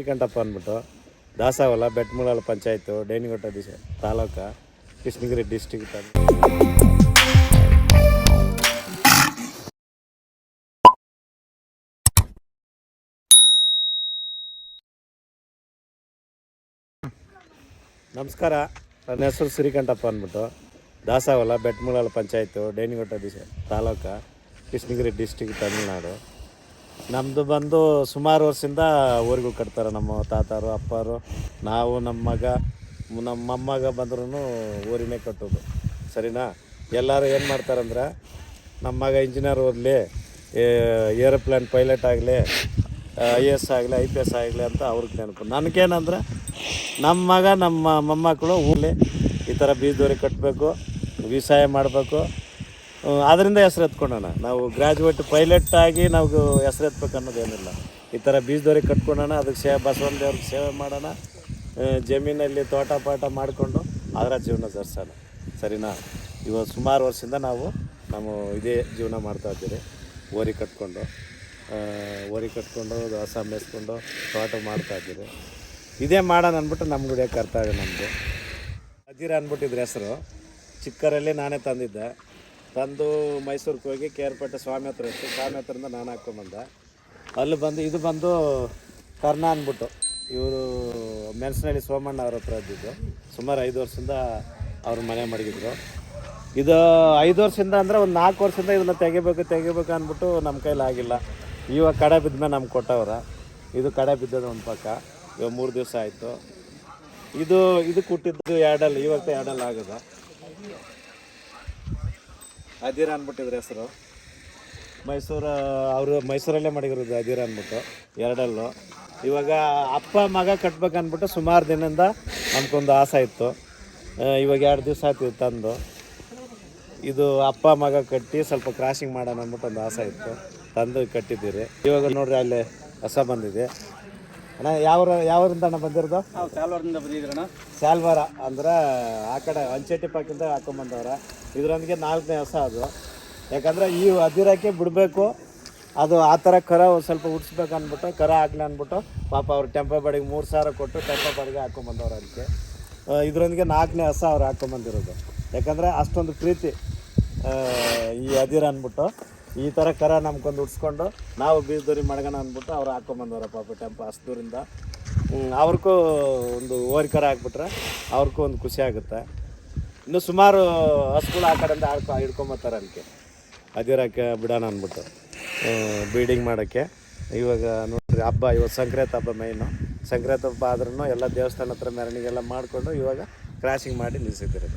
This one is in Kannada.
ಶ್ರೀಕಂಠಪ್ಪ ಅಂದ್ಬಿಟ್ಟು ದಾಸವಾಳ ಬೆಟ್ಮೂಳಾಳ ಪಂಚಾಯತು ಡೇನಿಗುಂಟ ತಾಲೂಕು ಕೃಷ್ಣಗಿರಿ ಡಿಸ್ಟಿಕ್. ನಮಸ್ಕಾರ, ನನ್ನ ಹೆಸರು ಶ್ರೀಕಂಠಪ್ಪ ಅಂದ್ಬಿಟ್ಟು ದಾಸವಾಳ ಬೆಟ್ಮೂಳಾಳ ಪಂಚಾಯತು ಡೇನಿಗುಂಟ ತಾಲೂಕು ಕೃಷ್ಣಗಿರಿ ಡಿಸ್ಟಿಕ್ ತಮಿಳ್ನಾಡು. ನಮ್ಮದು ಬಂದು ಸುಮಾರು ವರ್ಷದಿಂದ ಊರಿಗೂ ಕಟ್ತಾರೆ. ನಮ್ಮ ತಾತಾರು ಅಪ್ಪಾರು ನಾವು ನಮ್ಮ ಮೊಮ್ಮಗ ಬಂದ್ರೂ ಊರಿನೇ ಕಟ್ಟೋದು. ಸರಿನಾ? ಎಲ್ಲರೂ ಏನು ಮಾಡ್ತಾರಂದ್ರೆ ನಮ್ಮ ಮಗ ಇಂಜಿನಿಯರ್ ಓದಲಿ, ಏರೋಪ್ಲೇನ್ ಪೈಲಟ್ ಆಗಲಿ, IAS ಆಗಲಿ, IPS ಆಗಲಿ ಅಂತ ಅವ್ರಿಗೆ ನೆನಪು. ನನಗೇನಂದ್ರೆ ನಮ್ಮ ಮಗ ನಮ್ಮ ಮೊಮ್ಮಕ್ಕಳು ಊರಲ್ಲಿ ಈ ಥರ ಬೀಜದವ್ರಿಗೆ ಕಟ್ಟಬೇಕು, ವ್ಯವಸಾಯ ಮಾಡಬೇಕು, ಅದರಿಂದ ಹೆಸ್ರು ಎತ್ಕೊಂಡೋಣ. ನಾವು ಗ್ರ್ಯಾಜುಯೇಟ್ ಪೈಲಟ್ ಆಗಿ ನಾವು ಹೆಸ್ರು ಎತ್ಬೇಕು ಅನ್ನೋದೇನಿಲ್ಲ. ಈ ಥರ ಬೀಜದವ್ರಿಗೆ ಕಟ್ಕೊಂಡೋಣ, ಅದಕ್ಕೆ ಬಸವನ ದೇವ್ರಿಗೆ ಸೇವೆ ಮಾಡೋಣ, ಜಮೀನಲ್ಲಿ ತೋಟ ಪಾಟ ಮಾಡಿಕೊಂಡು ಅದರ ಜೀವನ ಸರಿಸೋಣ. ಸರಿನಾ? ಇವತ್ತು ಸುಮಾರು ವರ್ಷದಿಂದ ನಾವು ಇದೇ ಜೀವನ ಮಾಡ್ತಾಯಿದ್ದೀರಿ. ಓರಿ ಕಟ್ಕೊಂಡು ದವಸ ಮೇಯಿಸ್ಕೊಂಡು ತೋಟ ಮಾಡ್ತಾಯಿದ್ದೀರಿ. ಇದೇ ಮಾಡೋಣ ಅಂದ್ಬಿಟ್ಟು ನಮ್ಮ ಗುಡಿಯ ಕರ್ತವ್ಯ ನಮ್ಮದು. ಅಜೀರ ಅಂದ್ಬಿಟ್ಟಿದ್ರೆ ಹೆಸರು. ಚಿಕ್ಕರಲ್ಲಿ ನಾನೇ ತಂದು ಮೈಸೂರಿಗೆ ಹೋಗಿ ಕೇರ್ಪೇಟೆ ಸ್ವಾಮಿ ಹತ್ರ ಇತ್ತು. ಸ್ವಾಮಿ ಹತ್ರದಿಂದ ನಾನು ಹಾಕ್ಕೊಂಬಂದೆ. ಅಲ್ಲಿ ಬಂದು ಇದು ಬಂದು ಕರ್ಣ ಅಂದ್ಬಿಟ್ಟು ಇವರು ಮೆಣಸಿನಹಳ್ಳಿ ಸೋಮಣ್ಣ ಅವ್ರ ಹತ್ರ ಇದ್ದಿದ್ದು. ಸುಮಾರು 5 ವರ್ಷದಿಂದ ಅವ್ರ ಮನೆ ಮಡಗಿದ್ರು. ಇದು 5 ವರ್ಷದಿಂದ ಅಂದರೆ ಒಂದು 4 ವರ್ಷದಿಂದ ಇದನ್ನು ತೆಗಿಬೇಕು ಅಂದ್ಬಿಟ್ಟು ನಮ್ಮ ಕೈಲಿ ಆಗಿಲ್ಲ. ಇವಾಗ ಕಡೆ ಬಿದ್ದ ನಮ್ಗೆ ಕೊಟ್ಟವ್ರ. ಇದು ಕಡೆ ಬಿದ್ದದು ಒಂದು ಪಕ್ಕ. ಇವಾಗ 3 ದಿವಸ ಆಯಿತು. ಇದು ಕೊಟ್ಟಿದ್ದು 2 ಇವತ್ತು 2 ಆಗೋದ. ಅಧೀರ ಅಂದ್ಬಿಟ್ಟಿದ್ರೆ ಹೆಸರು. ಅವರು ಮೈಸೂರಲ್ಲೇ ಮಡಗಿರೋದು ಅಧೀರ ಅಂದ್ಬಿಟ್ಟು 2. ಇವಾಗ ಅಪ್ಪ ಮಗ ಕಟ್ಬೇಕಂದ್ಬಿಟ್ಟು ಸುಮಾರು ದಿನದಿಂದ ನಮ್ಗೊಂದು ಆಸೆ ಇತ್ತು. ಇವಾಗ 2 ದಿವಸ ಆಯ್ತು ತಂದು. ಇದು ಅಪ್ಪ ಮಗ ಕಟ್ಟಿ ಸ್ವಲ್ಪ ಕ್ರಾಸಿಂಗ್ ಮಾಡೋಣ ಅಂದ್ಬಿಟ್ಟು ಒಂದು ಆಸೆ ಇತ್ತು. ತಂದು ಕಟ್ಟಿದ್ದೀರಿ. ಇವಾಗ ನೋಡ್ರಿ ಅಲ್ಲಿ ಹೊಸ ಬಂದಿದೆ ಅಣ್ಣ. ಯಾವರಿಂದ ಅಣ್ಣ ಬಂದಿರೋದು? ಸಾಲ್ವಾರದಿಂದ ಬಂದಿದ್ರಣ್ಣ. ಸಾಲ್ವಾರ ಅಂದ್ರೆ ಆ ಕಡೆ ಅಂಚೆಟ್ಟಿ ಪಾಕಿಂದ ಹಾಕೊಂಬಂದವ್ರ. ಇದರೊಂದಿಗೆ 4ನೇ ಹೊಸ ಅದು. ಯಾಕಂದರೆ ಈ ಅದಿರಕ್ಕೆ ಬಿಡಬೇಕು, ಅದು ಆ ಥರ ಕರ ಒಂದು ಸ್ವಲ್ಪ ಉಡ್ಸ್ಬೇಕು ಅಂದ್ಬಿಟ್ಟು ಕರ ಹಾಕ್ಲಿ ಅಂದ್ಬಿಟ್ಟು ಪಾಪ ಅವ್ರು ಟೆಂಪೋ ಬಾಡಿಗೆ 3,000 ಕೊಟ್ಟು ಟೆಂಪೋ ಬಾಡಿಗೆ ಹಾಕ್ಕೊಂಬಂದವ್ರು. ಅದಕ್ಕೆ ಇದರೊಂದಿಗೆ 4ನೇ ಹೊಸ ಅವ್ರು ಹಾಕ್ಕೊಂಬಂದಿರೋದು. ಯಾಕಂದರೆ ಅಷ್ಟೊಂದು ಪ್ರೀತಿ ಈ ಅದಿರ ಅಂದ್ಬಿಟ್ಟು ಈ ಥರ ಕರ ನಮ್ಗೊಂದು ಉಡ್ಸ್ಕೊಂಡು ನಾವು ಬೀಜದವ್ರಿ ಮಡಗೋಣ ಅಂದ್ಬಿಟ್ಟು ಅವ್ರು ಹಾಕ್ಕೊಂಬಂದವ್ರ ಪಾಪ ಟೆಂಪೋ ಅಷ್ಟೂರಿಂದ. ಅವ್ರಿಗೂ ಒಂದು ಓರಿ ಕರ ಹಾಕ್ಬಿಟ್ರೆ ಅವ್ರಿಗೂ ಒಂದು ಖುಷಿ ಆಗುತ್ತೆ. ಇನ್ನು ಸುಮಾರು ಹಸುಗಳು ಆ ಕಡೆಯಿಂದ ಹಿಡ್ಕೊಂಬತ್ತಾರೆ ಅದಕ್ಕೆ ಅದಿರಕ್ಕೆ ಬಿಡೋಣ ಅಂದ್ಬಿಟ್ಟು ಬೀಡಿಂಗ್ ಮಾಡೋಕ್ಕೆ. ಇವಾಗ ನೋಡಿರಿ ಹಬ್ಬ, ಇವತ್ತು ಸಂಕ್ರಾಂತಿ ಹಬ್ಬ ಮೈನು. ಸಂಕ್ರಾಂತಿ ಹಬ್ಬ ಆದ್ರೂ ಎಲ್ಲ ದೇವಸ್ಥಾನ ಹತ್ರ ಮೆರವಣಿಗೆಲ್ಲ ಮಾಡಿಕೊಂಡು ಇವಾಗ ಕ್ರಾಸಿಂಗ್ ಮಾಡಿ ನಿಲ್ಲಿಸಿದ್ದೀರಿ.